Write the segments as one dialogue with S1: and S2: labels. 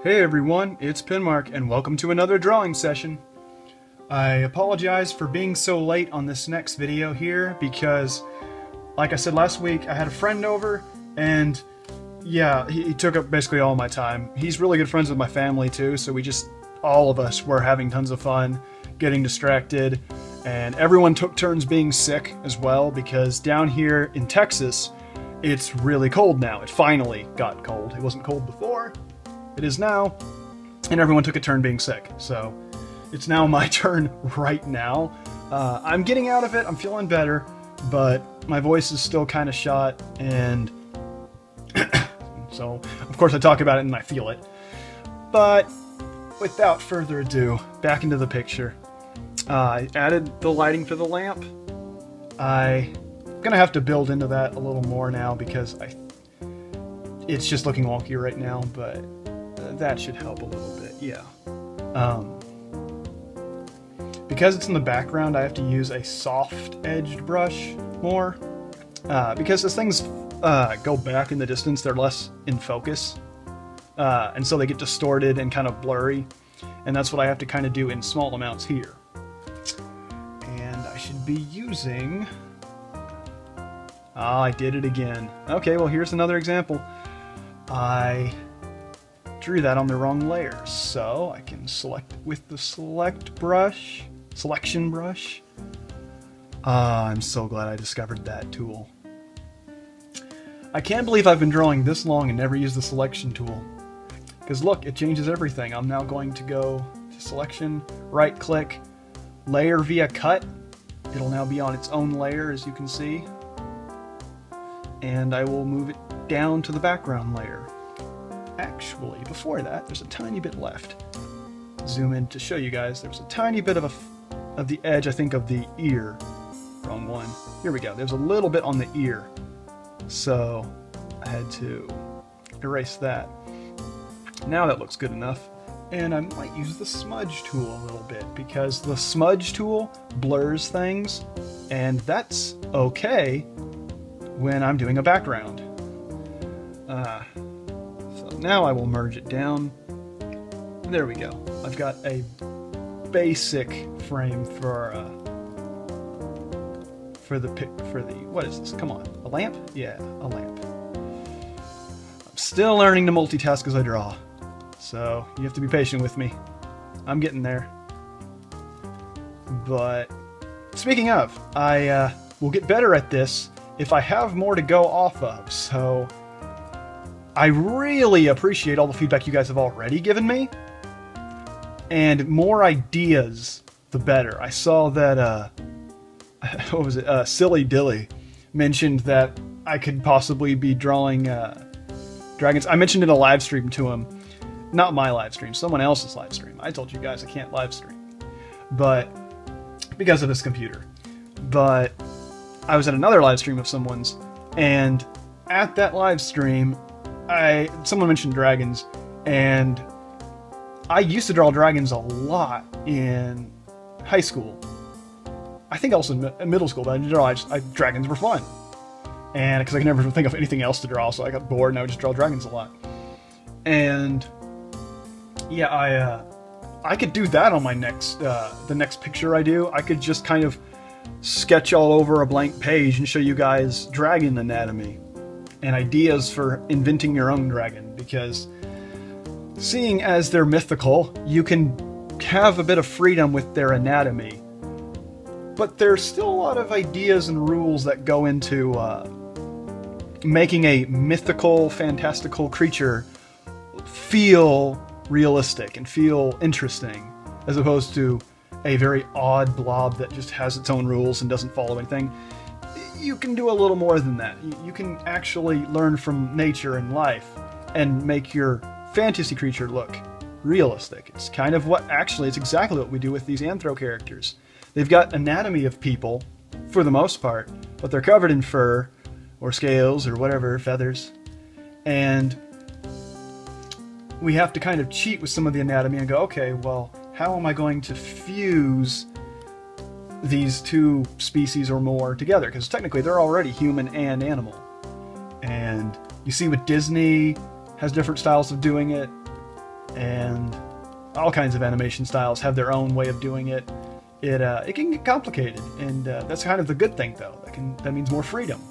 S1: Hey everyone, it's PenMark and welcome to another drawing session. I apologize for being so late on this next video here because, like I said last week, I had a friend over and yeah, he took up basically all my time. He's really good friends with my family too, so all of us were having tons of fun, getting distracted, and everyone took turns being sick as well because down here in Texas, it's really cold now. It finally got cold. It wasn't cold before. It is now, and everyone took a turn being sick, so it's now my turn right now. I'm getting out of it, I'm feeling better, but my voice is still kind of shot, and so of course I talk about it and I feel it. But without further ado, back into the picture. I added the lighting for the lamp. I'm gonna have to build into that a little more now because it's just looking wonky right now, but that should help a little bit, yeah. Because it's in the background, I have to use a soft-edged brush more. Because as things go back in the distance, they're less in focus. And so they get distorted and kind of blurry. And that's what I have to kind of do in small amounts here. And I should be using... I did it again. Okay, well here's another example. I drew that on the wrong layer, so I can select with the selection brush. I'm so glad I discovered that tool. I can't believe I've been drawing this long and never used the selection tool. Because look, it changes everything. I'm now going to go to selection, right click, layer via cut. It'll now be on its own layer, as you can see. And I will move it down to the background layer. Actually, before that, there's a tiny bit left. Zoom in to show you guys. There's a tiny bit of the edge, I think, of the ear. Wrong one. Here we go. There's a little bit on the ear. So I had to erase that. Now that looks good enough. And I might use the smudge tool a little bit because the smudge tool blurs things, and that's okay when I'm doing a background. Now I will merge it down. There we go. I've got a basic frame for what is this? Come on, a lamp? Yeah, a lamp. I'm still learning to multitask as I draw, so you have to be patient with me. I'm getting there. But speaking of, I will get better at this if I have more to go off of. So I really appreciate all the feedback you guys have already given me, and more ideas, the better. I saw that, what was it, Silly Dilly mentioned that I could possibly be drawing dragons. I mentioned in a live stream to him, not my live stream, someone else's live stream. I told you guys I can't live stream, but because of this computer. But I was at another live stream of someone's, and at that live stream, someone mentioned dragons, and I used to draw dragons a lot in high school. I think also in middle school, but dragons were fun. And because I could never think of anything else to draw, so I got bored and I would just draw dragons a lot. And yeah, I could do that on my the next picture I do. I could just kind of sketch all over a blank page and show you guys dragon anatomy and ideas for inventing your own dragon, because seeing as they're mythical, you can have a bit of freedom with their anatomy, but there's still a lot of ideas and rules that go into making a mythical, fantastical creature feel realistic and feel interesting, as opposed to a very odd blob that just has its own rules and doesn't follow anything. You can do a little more than that. You can actually learn from nature and life and make your fantasy creature look realistic. It's kind of it's exactly what we do with these anthro characters. They've got anatomy of people, for the most part, but they're covered in fur, or scales, or whatever, feathers. And we have to kind of cheat with some of the anatomy and go, okay, well, how am I going to fuse these two species or more together? Because technically they're already human and animal. And you see with Disney has different styles of doing it. and all kinds of animation styles have their own way of doing it. It can get complicated, and that's kind of the good thing, though. That means more freedom.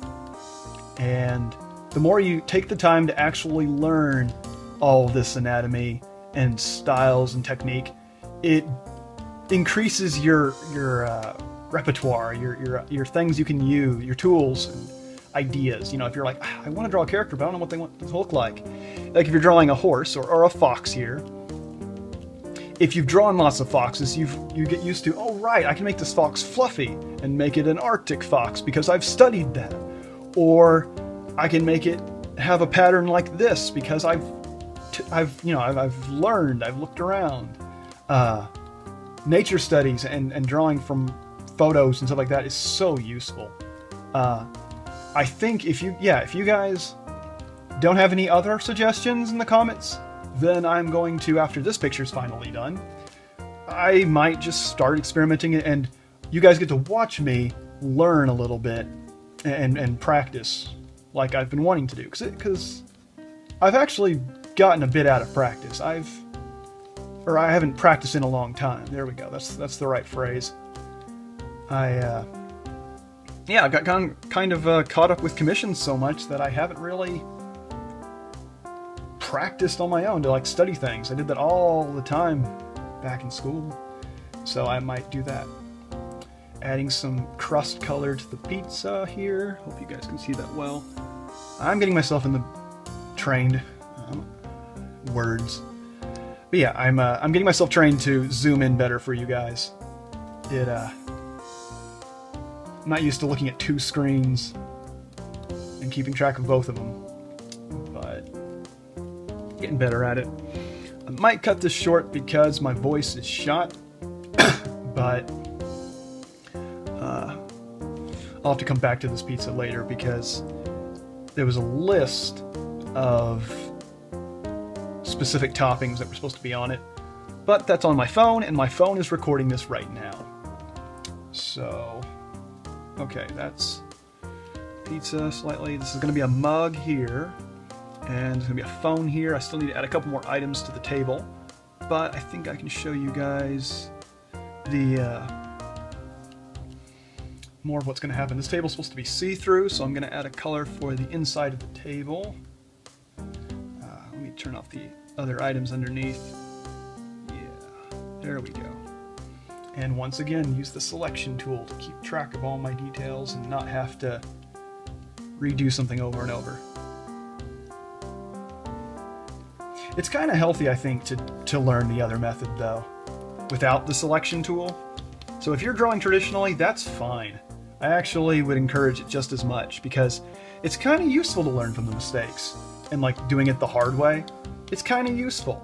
S1: And the more you take the time to actually learn all this anatomy and styles and technique, it increases your repertoire, your things you can use, your tools and ideas. You know, if you're like, I want to draw a character, but I don't know what they want to look like. Like if you're drawing a horse or a fox here, if you've drawn lots of foxes, you get used to, oh right, I can make this fox fluffy and make it an Arctic fox because I've studied that. Or I can make it have a pattern like this because I've learned, I've looked around. Nature studies and drawing from photos and stuff like that is so useful. I think if you guys don't have any other suggestions in the comments, then I'm going to, after this picture's finally done, I might just start experimenting, and you guys get to watch me learn a little bit and practice like I've been wanting to do, because I've actually gotten a bit out of practice. I haven't practiced in a long time. There we go. That's the right phrase. I got kind of caught up with commissions so much that I haven't really practiced on my own to like study things. I did that all the time back in school, so I might do that. Adding some crust color to the pizza here. Hope you guys can see that well. I'm getting myself in the trained words. But yeah, I'm getting myself trained to zoom in better for you guys. I'm not used to looking at two screens and keeping track of both of them, but getting better at it. I might cut this short because my voice is shot, but I'll have to come back to this pizza later because there was a list of specific toppings that were supposed to be on it, but that's on my phone, and my phone is recording this right now. So, okay, that's pizza slightly. This is going to be a mug here, and there's going to be a phone here. I still need to add a couple more items to the table, but I think I can show you guys the more of what's going to happen. This table's supposed to be see-through, so I'm going to add a color for the inside of the table. Let me turn off the other items underneath. Yeah, there we go. And once again, use the selection tool to keep track of all my details and not have to redo something over and over. It's kind of healthy, I think, to learn the other method, though, without the selection tool. So if you're drawing traditionally, that's fine. I actually would encourage it just as much, because it's kind of useful to learn from the mistakes. And like doing it the hard way, it's kind of useful.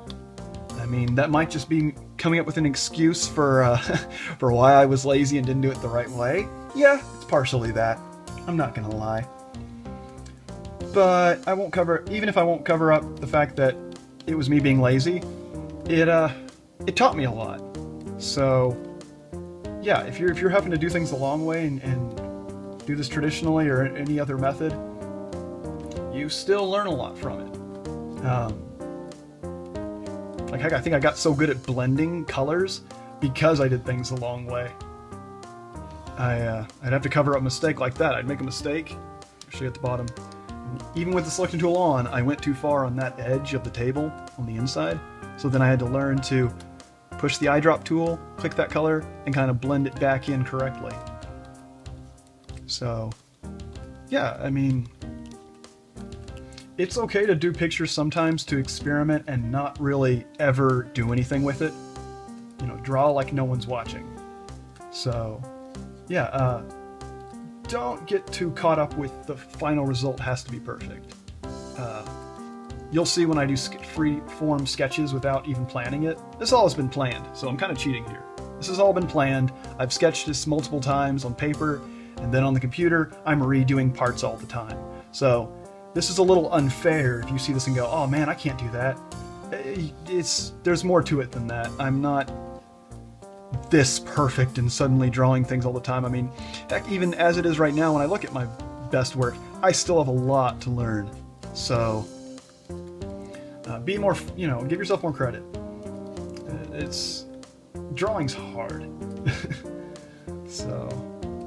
S1: I mean, that might just be coming up with an excuse for for why I was lazy and didn't do it the right way. Yeah, it's partially that. I'm not gonna lie. But I won't cover, even if I won't cover up the fact that it was me being lazy, it taught me a lot. So yeah, if you're having to do things the long way and do this traditionally or any other method, you still learn a lot from it. Like heck, I think I got so good at blending colors because I did things the long way. I'd have to cover up a mistake like that. I'd make a mistake, I'll show you at the bottom. Even with the selection tool on, I went too far on that edge of the table on the inside, so then I had to learn to push the eyedrop tool, click that color, and kind of blend it back in correctly. So, yeah, I mean, it's okay to do pictures sometimes to experiment and not really ever do anything with it. You know, draw like no one's watching. So, yeah, don't get too caught up with the final result has to be perfect. You'll see when I do free-form sketches without even planning it. This all has been planned, so I'm kind of cheating here. This has all been planned. I've sketched this multiple times on paper, and then on the computer, I'm redoing parts all the time. So this is a little unfair if you see this and go, oh man, I can't do that. There's more to it than that. I'm not this perfect and suddenly drawing things all the time. I mean, heck, even as it is right now, when I look at my best work, I still have a lot to learn. So Be more, give yourself more credit. Drawing's hard. So,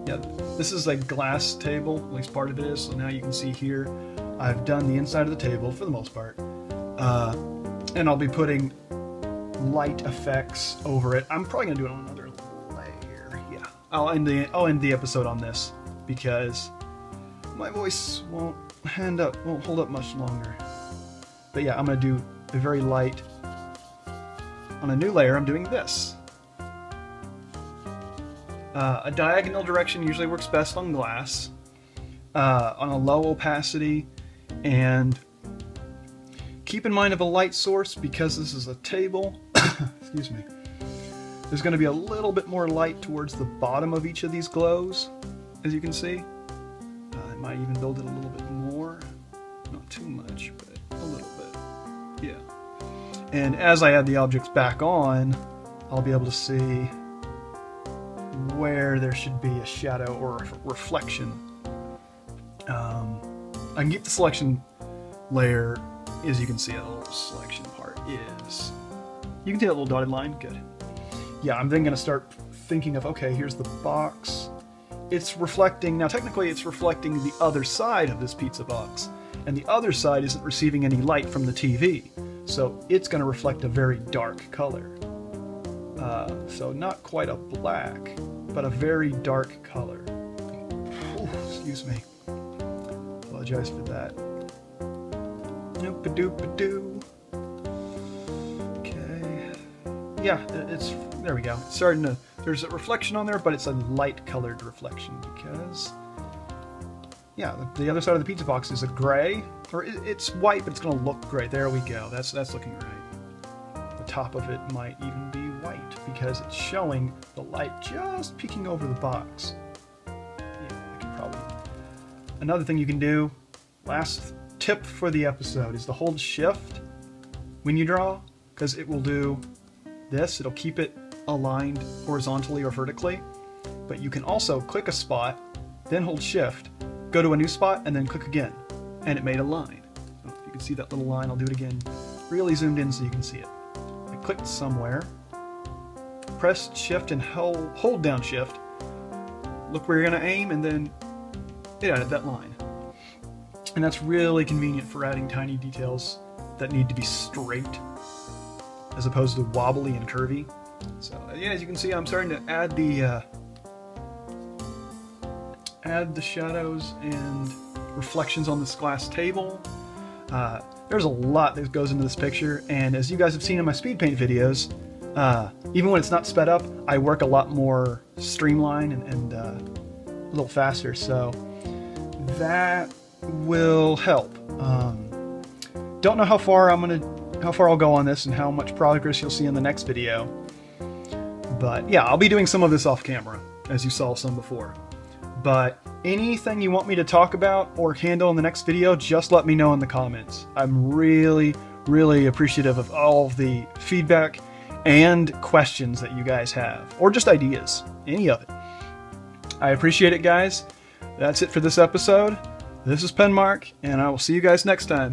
S1: yeah, this is a glass table, at least part of it is. So now you can see here, I've done the inside of the table for the most part. And I'll be putting light effects over it. I'm probably gonna do it on another layer. Yeah, I'll end the episode on this because my voice won't hold up much longer. But yeah, I'm gonna do a very light. On a new layer, I'm doing this. A diagonal direction usually works best on glass. On a low opacity, and keep in mind of a light source because this is a table. Excuse me. There's going to be a little bit more light towards the bottom of each of these glows, as you can see. I might even build it a little bit more. Not too much, but a little bit. Yeah. And as I add the objects back on, I'll be able to see where there should be a shadow or a reflection. I can keep the selection layer, as you can see, that little selection part is. You can see that little dotted line? Good. Yeah, I'm then going to start thinking of, okay, here's the box. It's reflecting, now technically it's reflecting the other side of this pizza box, and the other side isn't receiving any light from the TV, so it's going to reflect a very dark color. So not quite a black, but a very dark color. Ooh, excuse me. Apologize for that. Doop-a-doop-a-doo. Okay. Yeah, there we go. It's starting to, there's a reflection on there, but it's a light colored reflection because, yeah, the other side of the pizza box is a gray, or it's white, but it's going to look gray. There we go. That's looking right. The top of it might even be white because it's showing the light just peeking over the box. Yeah, I can probably. Another thing you can do, last tip for the episode, is to hold shift when you draw, because it will do this. It'll keep it aligned horizontally or vertically, but you can also click a spot, then hold shift, go to a new spot, and then click again, and it made a line. So if you can see that little line, I'll do it again, really zoomed in so you can see it. I clicked somewhere, press shift and hold down shift, look where you're going to aim, and then it added that line. And that's really convenient for adding tiny details that need to be straight as opposed to wobbly and curvy. So yeah, as you can see, I'm starting to add the shadows and reflections on this glass table. There's a lot that goes into this picture, and as you guys have seen in my speed paint videos, even when it's not sped up, I work a lot more streamlined and a little faster, so that will help. Don't know how far I'll go on this and how much progress you'll see in the next video, but yeah, I'll be doing some of this off camera, as you saw some before. But anything you want me to talk about or handle in the next video, just let me know in the comments. I'm really, really appreciative of all of the feedback and questions that you guys have, or just ideas, any of it. I appreciate it, guys. That's it for this episode. This is PenMark, and I will see you guys next time.